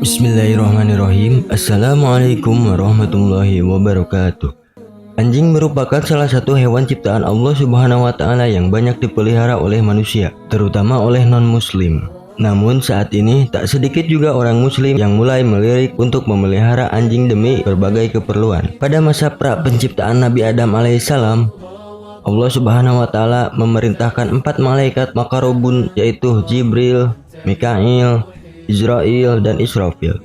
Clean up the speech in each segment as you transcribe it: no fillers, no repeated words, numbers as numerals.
Bismillahirrahmanirrahim. Assalamualaikum warahmatullahi wabarakatuh. Anjing merupakan salah satu hewan ciptaan Allah Subhanahu wa Ta'ala yang banyak dipelihara oleh manusia, terutama oleh non-Muslim. Namun saat ini tak sedikit juga orang Muslim yang mulai melirik untuk memelihara anjing demi berbagai keperluan. Pada masa pra penciptaan Nabi Adam alaihissalam, Allah Subhanahu wa Ta'ala memerintahkan 4 malaikat makarobun, yaitu Jibril, Mikail, Israel, dan Israfil.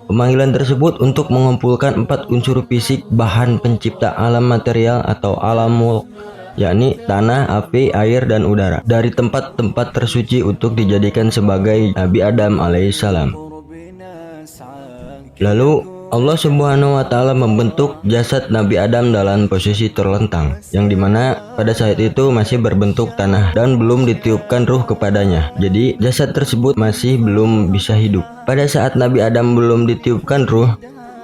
Pemanggilan tersebut untuk mengumpulkan 4 unsur fisik bahan pencipta alam material atau alam mulk, yakni tanah, api, air, dan udara, dari tempat-tempat tersuci untuk dijadikan sebagai Nabi Adam alaihissalam. Lalu Allah Subhanahu wa Ta'ala membentuk jasad Nabi Adam dalam posisi terlentang, yang dimana pada saat itu masih berbentuk tanah dan belum ditiupkan ruh kepadanya. Jadi jasad tersebut masih belum bisa hidup. Pada saat Nabi Adam belum ditiupkan ruh,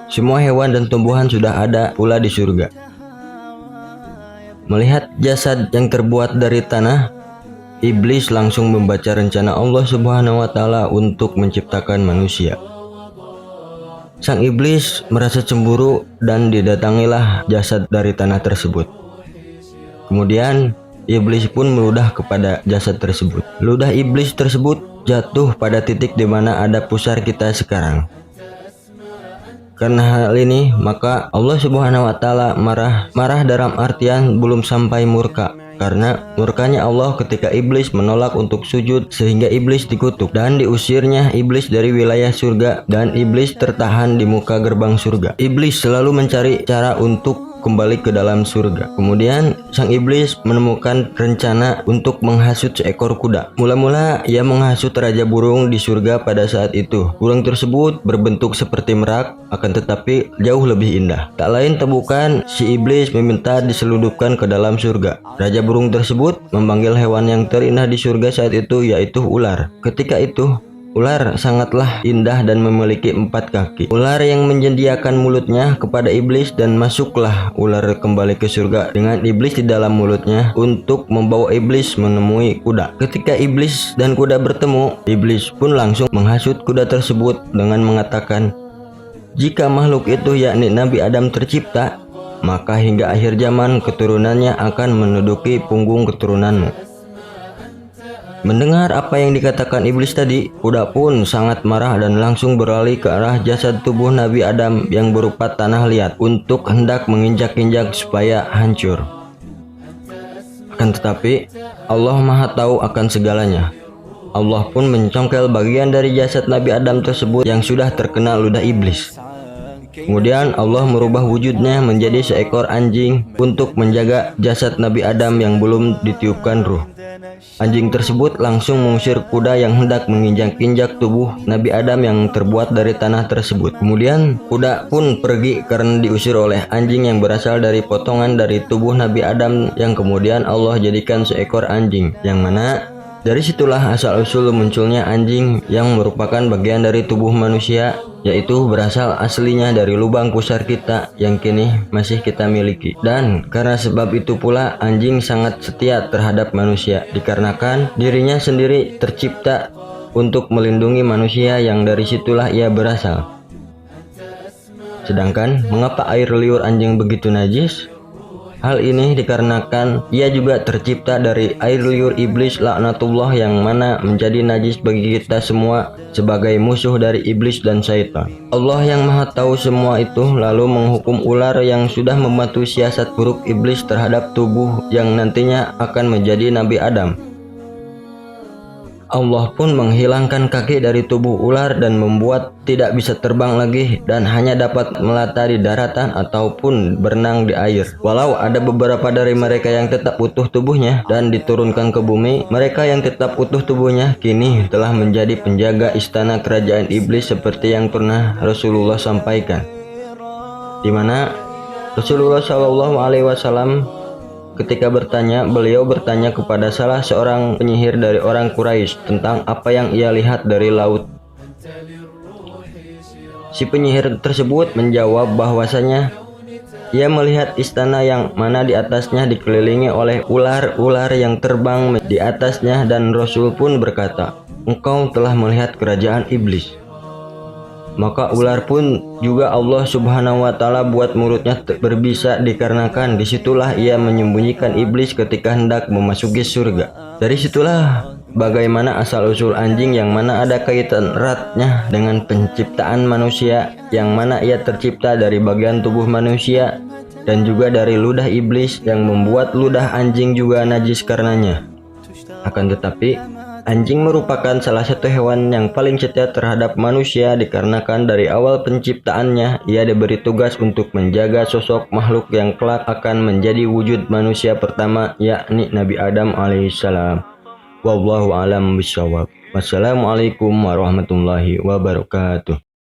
semua hewan dan tumbuhan sudah ada pula di surga. Melihat jasad yang terbuat dari tanah, iblis langsung membaca rencana Allah Subhanahu wa Ta'ala untuk menciptakan manusia. Sang iblis merasa cemburu dan didatangilah jasad dari tanah tersebut. Kemudian iblis pun meludah kepada jasad tersebut. Ludah iblis tersebut jatuh pada titik di mana ada pusar kita sekarang. Karena hal ini, maka Allah Subhanahu wa Ta'ala marah dalam artian belum sampai murka. Karena murkanya Allah ketika iblis menolak untuk sujud sehingga iblis dikutuk dan diusirnya iblis dari wilayah surga, dan iblis tertahan di muka gerbang surga. Iblis selalu mencari cara untuk kembali ke dalam surga. Kemudian sang iblis menemukan rencana untuk menghasut seekor kuda. Mula-mula ia menghasut raja burung di surga pada saat itu. Burung tersebut berbentuk seperti merak, akan tetapi jauh lebih indah. Tak lain tak bukan, si iblis meminta diselundupkan ke dalam surga. Raja burung tersebut memanggil hewan yang terindah di surga saat itu, yaitu ular. Ketika itu ular sangatlah indah dan memiliki 4 kaki. Ular yang menyediakan mulutnya kepada iblis, dan masuklah ular kembali ke surga dengan iblis di dalam mulutnya untuk membawa iblis menemui kuda. Ketika iblis dan kuda bertemu, iblis pun langsung menghasut kuda tersebut dengan mengatakan, "Jika makhluk itu yakni Nabi Adam tercipta, maka hingga akhir zaman keturunannya akan menduduki punggung keturunanmu." Mendengar apa yang dikatakan iblis tadi, kuda pun sangat marah dan langsung berlari ke arah jasad tubuh Nabi Adam yang berupa tanah liat untuk hendak menginjak-injak supaya hancur. Akan tetapi Allah Maha Tahu akan segalanya. Allah pun mencongkel bagian dari jasad Nabi Adam tersebut yang sudah terkena ludah iblis. Kemudian Allah merubah wujudnya menjadi seekor anjing untuk menjaga jasad Nabi Adam yang belum ditiupkan ruh. Anjing tersebut langsung mengusir kuda yang hendak menginjak-injak tubuh Nabi Adam yang terbuat dari tanah tersebut. Kemudian kuda pun pergi karena diusir oleh anjing yang berasal dari potongan dari tubuh Nabi Adam yang kemudian Allah jadikan seekor anjing, yang mana dari situlah asal-usul munculnya anjing yang merupakan bagian dari tubuh manusia, yaitu berasal aslinya dari lubang pusar kita yang kini masih kita miliki. Dan karena sebab itu pula anjing sangat setia terhadap manusia, dikarenakan dirinya sendiri tercipta untuk melindungi manusia yang dari situlah ia berasal. Sedangkan mengapa air liur anjing begitu najis? Hal ini dikarenakan ia juga tercipta dari air liur iblis laknatullah, yang mana menjadi najis bagi kita semua sebagai musuh dari iblis dan syaitan. Allah yang Maha Tahu semua itu lalu menghukum ular yang sudah membantu siasat buruk iblis terhadap tubuh yang nantinya akan menjadi Nabi Adam. Allah pun menghilangkan kaki dari tubuh ular dan membuat tidak bisa terbang lagi dan hanya dapat melata di daratan ataupun berenang di air. Walau ada beberapa dari mereka yang tetap utuh tubuhnya dan diturunkan ke bumi, mereka yang tetap utuh tubuhnya kini telah menjadi penjaga istana kerajaan iblis seperti yang pernah Rasulullah sampaikan, di mana Rasulullah SAW ketika beliau bertanya kepada salah seorang penyihir dari orang Quraisy tentang apa yang ia lihat dari laut. Si penyihir tersebut menjawab bahwasanya ia melihat istana yang mana di atasnya dikelilingi oleh ular-ular yang terbang di atasnya, dan Rasul pun berkata, engkau telah melihat kerajaan iblis. Maka ular pun juga Allah Subhanahu wa Ta'ala buat mulutnya berbisa, dikarenakan disitulah ia menyembunyikan iblis ketika hendak memasuki surga. Dari situlah bagaimana asal-usul anjing, yang mana ada kaitan eratnya dengan penciptaan manusia, yang mana ia tercipta dari bagian tubuh manusia dan juga dari ludah iblis yang membuat ludah anjing juga najis karenanya. Akan tetapi anjing merupakan salah satu hewan yang paling setia terhadap manusia, dikarenakan dari awal penciptaannya ia diberi tugas untuk menjaga sosok makhluk yang kelak akan menjadi wujud manusia pertama, yakni Nabi Adam alaihissalam. Wallahu alam bishawab. Wassalamualaikum warahmatullahi wabarakatuh.